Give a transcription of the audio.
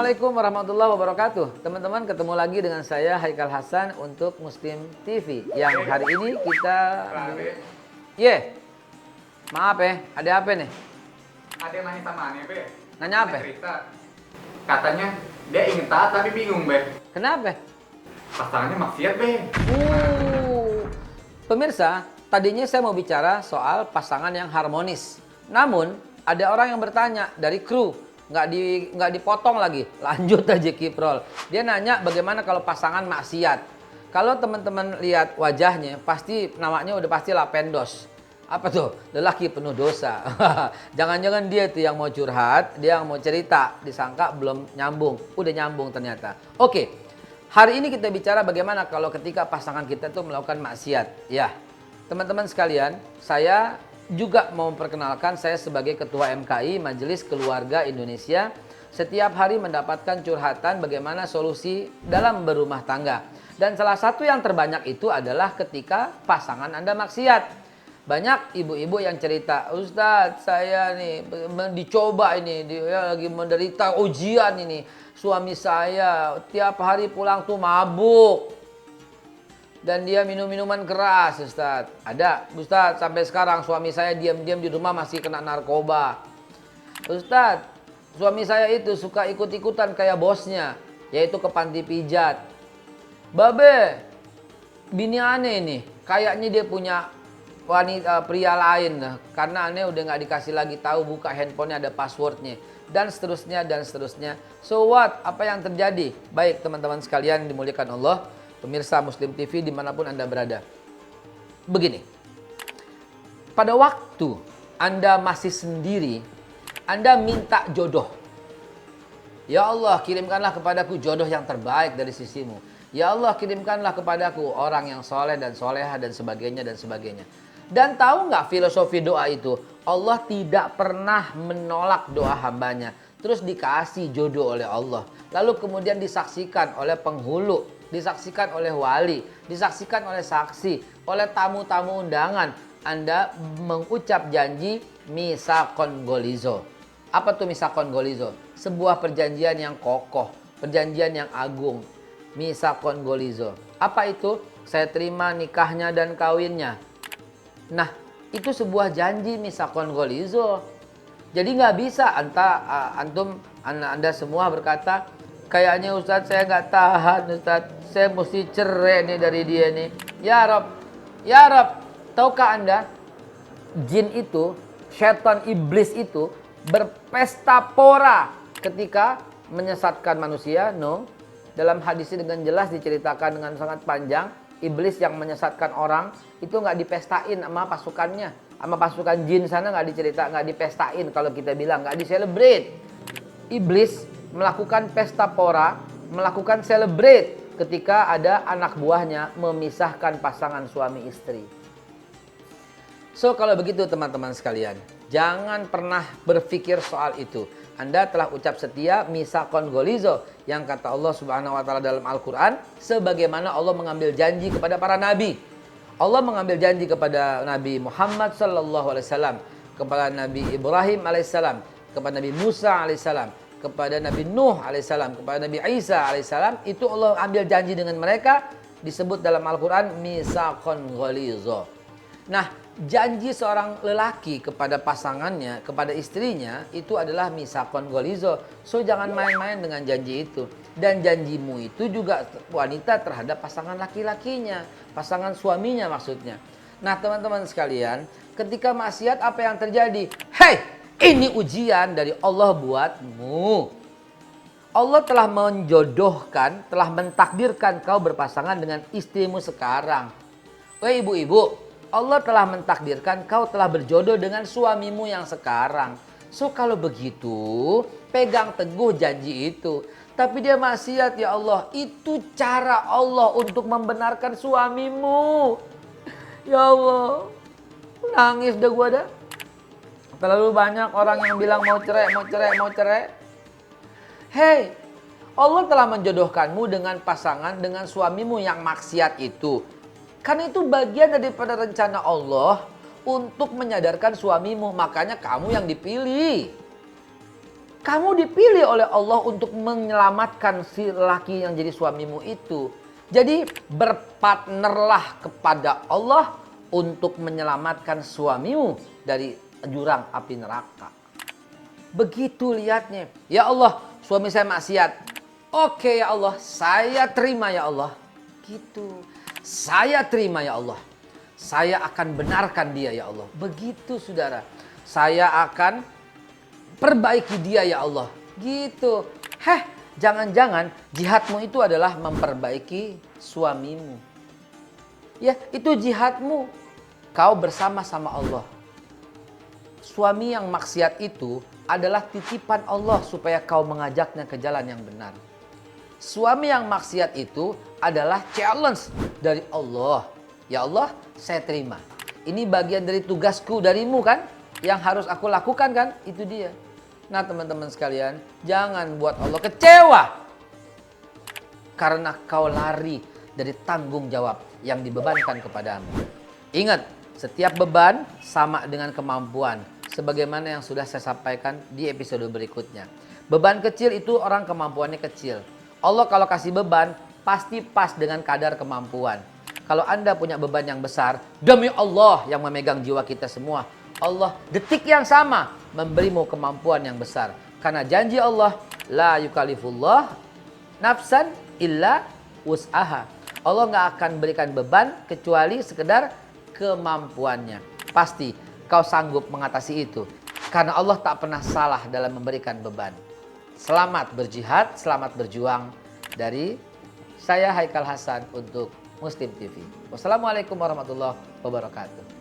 Assalamualaikum warahmatullahi wabarakatuh. Teman-teman, ketemu lagi dengan saya Haikal Hasan untuk Muslim TV. Yang hari ini kita maaf ada apa nih? Ada yang nanya sama aneh, Be. Nanya apa? Cerita. Katanya dia ingin taat tapi bingung, Be. Kenapa? Pasangannya maksiat, Be. Pemirsa, tadinya saya mau bicara soal pasangan yang harmonis. Namun, ada orang yang bertanya dari kru, nggak dipotong lagi, lanjut aja kiprol. Dia nanya bagaimana kalau pasangan maksiat. Kalau teman-teman lihat wajahnya, pasti namanya udah pasti Lapendos. Apa tuh? Lelaki penuh dosa. Jangan-jangan dia itu yang mau curhat, dia yang mau cerita, disangka belum nyambung, udah nyambung ternyata. Oke, hari ini kita bicara bagaimana kalau ketika pasangan kita tuh melakukan maksiat. Ya, teman-teman sekalian, saya juga mau memperkenalkan saya sebagai Ketua MKI Majelis Keluarga Indonesia. Setiap hari mendapatkan curhatan bagaimana solusi dalam berumah tangga. Dan salah satu yang terbanyak itu adalah ketika pasangan Anda maksiat. Banyak ibu-ibu yang cerita, Ustadz saya nih dicoba ini, dia lagi menderita ujian ini. Suami saya tiap hari pulang tuh mabuk. Dan dia minum minuman keras, Ustadz. Ada, Ustadz, sampai sekarang suami saya diam-diam di rumah masih kena narkoba. Ustadz, suami saya itu suka ikut-ikutan kayak bosnya, yaitu ke panti pijat. Babe, bini aneh nih, kayaknya dia punya wanita pria lain. Karena aneh udah gak dikasih lagi tahu buka handphonenya ada passwordnya. Dan seterusnya, dan seterusnya. So what? Apa yang terjadi? Baik teman-teman sekalian dimuliakan Allah. Pemirsa Muslim TV dimanapun Anda berada. Begini, pada waktu Anda masih sendiri, Anda minta jodoh. Ya Allah, kirimkanlah kepadaku jodoh yang terbaik dari sisimu. Ya Allah, kirimkanlah kepadaku orang yang soleh dan soleha dan sebagainya dan sebagainya. Dan tahu nggak filosofi doa itu? Allah tidak pernah menolak doa hambanya. Terus dikasih jodoh oleh Allah. Lalu kemudian disaksikan oleh penghulu, disaksikan oleh wali, disaksikan oleh saksi, oleh tamu-tamu undangan. Anda mengucap janji misakon golizo. Apa tuh misakon golizo? Sebuah perjanjian yang kokoh, perjanjian yang agung. Misakon golizo. Apa itu? Saya terima nikahnya dan kawinnya. Nah, itu sebuah janji misakon golizo. Jadi nggak bisa anda semua berkata, kayaknya Ustadz saya nggak tahan Ustadz, saya mesti cerai nih dari dia nih. Ya Rob, tahukah Anda, jin itu, syaitan iblis itu berpesta pora ketika menyesatkan manusia? No. Dalam hadisnya dengan jelas diceritakan dengan sangat panjang, iblis yang menyesatkan orang itu nggak dipestain sama pasukannya, sama pasukan jin sana nggak dipestain, kalau kita bilang nggak diselebrate. Iblis melakukan pesta pora, melakukan celebrate ketika ada anak buahnya memisahkan pasangan suami istri. So kalau begitu teman-teman sekalian, jangan pernah berpikir soal itu. Anda telah ucap setia misakon golizo yang kata Allah Subhanahu wa taala dalam Al-Qur'an, sebagaimana Allah mengambil janji kepada para nabi. Allah mengambil janji kepada Nabi Muhammad sallallahu alaihi wasallam, kepada Nabi Ibrahim alaihissalam, kepada Nabi Musa alaihissalam, kepada Nabi Nuh alaihissalam, kepada Nabi Isa alaihissalam. Itu Allah ambil janji dengan mereka, disebut dalam Al-Quran misakon golizo. Nah, janji seorang lelaki kepada pasangannya, kepada istrinya, itu adalah misakon golizo. So jangan main-main dengan janji itu. Dan janjimu itu juga wanita terhadap pasangan laki-lakinya, pasangan suaminya maksudnya. Nah teman-teman sekalian, ketika maksiat apa yang terjadi? Hei, ini ujian dari Allah buatmu. Allah telah menjodohkan, telah mentakdirkan kau berpasangan dengan istrimu sekarang. Wahai ibu-ibu, Allah telah mentakdirkan kau telah berjodoh dengan suamimu yang sekarang. So kalau begitu, pegang teguh janji itu. Tapi dia maksiat, ya Allah. Itu cara Allah untuk membenarkan suamimu. Ya Allah, nangis dah gua dah. Terlalu banyak orang yang bilang mau cerai. Hei, Allah telah menjodohkanmu dengan pasangan, dengan suamimu yang maksiat itu. Karena itu bagian daripada rencana Allah untuk menyadarkan suamimu. Makanya kamu yang dipilih. Kamu dipilih oleh Allah untuk menyelamatkan si laki yang jadi suamimu itu. Jadi berpartnerlah kepada Allah untuk menyelamatkan suamimu dari jurang api neraka. Begitu lihatnya. Ya Allah, suami saya maksiat. Oke ya Allah, saya terima ya Allah. Gitu. Saya terima ya Allah. Saya akan benarkan dia ya Allah. Begitu saudara. Saya akan perbaiki dia ya Allah. Gitu. Jangan-jangan jihadmu itu adalah memperbaiki suamimu. Ya, itu jihadmu. Kau bersama-sama Allah. Suami yang maksiat itu adalah titipan Allah supaya kau mengajaknya ke jalan yang benar. Suami yang maksiat itu adalah challenge dari Allah. Ya Allah, saya terima. Ini bagian dari tugasku darimu kan? Yang harus aku lakukan kan? Itu dia. Nah teman-teman sekalian, jangan buat Allah kecewa. Karena kau lari dari tanggung jawab yang dibebankan kepadamu. Ingat, setiap beban sama dengan kemampuan. Sebagaimana yang sudah saya sampaikan di episode berikutnya. Beban kecil itu orang kemampuannya kecil. Allah kalau kasih beban, pasti pas dengan kadar kemampuan. Kalau Anda punya beban yang besar, demi Allah yang memegang jiwa kita semua, Allah detik yang sama memberimu kemampuan yang besar. Karena janji Allah, la yukalifullah nafsan illa wus'aha. Allah nggak akan berikan beban kecuali sekedar kemampuannya. Pasti kau sanggup mengatasi itu. Karena Allah tak pernah salah dalam memberikan beban. Selamat berjihad, selamat berjuang. Dari saya Haikal Hasan untuk Muslim TV. Wassalamualaikum warahmatullahi wabarakatuh.